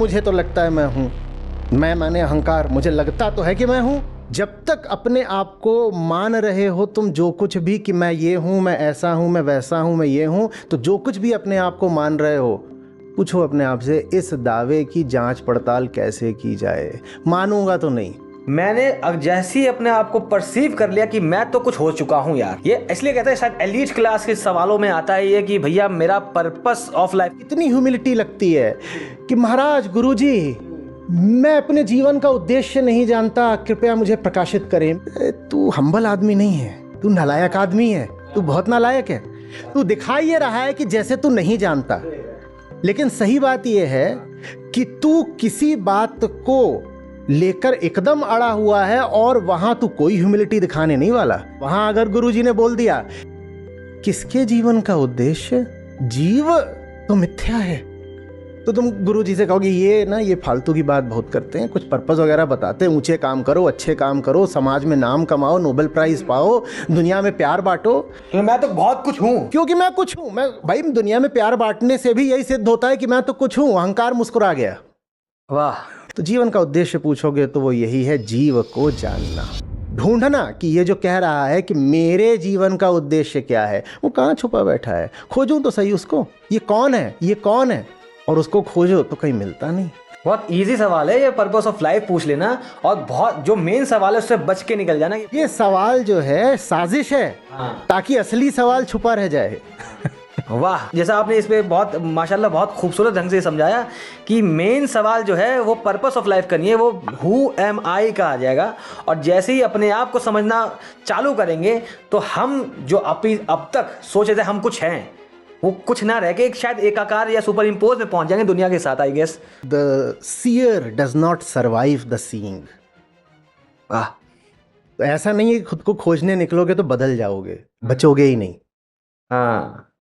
मुझे तो लगता है मैं हूँ। मैं माने अहंकार, मुझे लगता तो है कि मैं हूँ। जब तक अपने आप को मान रहे हो तुम जो कुछ भी कि मैं ये हूँ, मैं ऐसा हूँ, मैं वैसा हूँ, मैं ये हूँ, तो जो कुछ भी अपने आप को मान रहे हो, पूछो अपने आप से इस दावे की जांच पड़ताल कैसे की जाए। मानूंगा तो नहीं। मैंने जैसे ही अपने आप को परसीव कर लिया कि मैं तो कुछ हो चुका हूँ यार। ये इसलिए कहते हैं शायद एलीट क्लास के सवालों में आता है ये कि भैया मेरा पर्पस ऑफ लाइफ। इतनी ह्यूमिलिटी लगती है कि महाराज, गुरुजी, मैं अपने जीवन का उद्देश्य नहीं जानता, कृपया मुझे प्रकाशित करें। तू हम्बल आदमी नहीं है, तू नालायक आदमी है, तू बहुत नालायक है। तू दिखाई ये रहा है कि जैसे तू नहीं जानता, लेकिन सही बात यह है कि तू किसी बात को लेकर एकदम अड़ा हुआ है और वहां तू कोई ह्यूमिलिटी दिखाने नहीं वाला। वहां अगर गुरुजी ने बोल दिया किसके जीवन का उद्देश्य, जीव तो मिथ्या है, तो तुम गुरुजी से कहोगे ये फालतू की बात बहुत करते हैं, कुछ पर्पस वगैरह बताते हैं, ऊंचे काम करो, अच्छे काम करो, समाज में नाम कमाओ, नोबेल प्राइज पाओ, दुनिया में प्यार बांटो। तो मैं तो बहुत कुछ हूँ, क्योंकि मैं कुछ हूं। मैं भाई, दुनिया में प्यार बांटने से भी यही सिद्ध होता है कि मैं तो कुछ हूं। अहंकार मुस्कुरा गया। वाह। तो जीवन का उद्देश्य पूछोगे तो वो यही है, जीव को जानना, ढूंढना कि ये जो कह रहा है कि मेरे जीवन का उद्देश्य क्या है, वो कहाँ छुपा बैठा है। खोजूं तो सही उसको, ये कौन है, ये कौन है, और उसको खोजो तो कहीं मिलता नहीं। बहुत इजी सवाल है ये, पर्पस ऑफ लाइफ पूछ लेना, और बहुत जो मेन सवाल है उससे बच के निकल जाना। ये सवाल जो है साजिश है, ताकि असली सवाल छुपा रह जाए। वाह, जैसा आपने इस पे बहुत माशाल्लाह बहुत खूबसूरत ढंग से समझाया कि मेन सवाल जो है वो पर्पस ऑफ लाइफ का नहीं है, वो हु एम आई का आ जाएगा। और जैसे ही अपने आप को समझना चालू करेंगे तो हम जो अब तक सोचे थे हम कुछ हैं, वो कुछ ना रह के एक शायद एकाकार या सुपर इम्पोज में पहुंच जाएंगे दुनिया के साथ, I guess. The seer does not survive the seeing. वाह। तो ऐसा नहीं है कि खुद को खोजने निकलोगे तो बदल जाओगे, बचोगे ही नहीं। हाँ।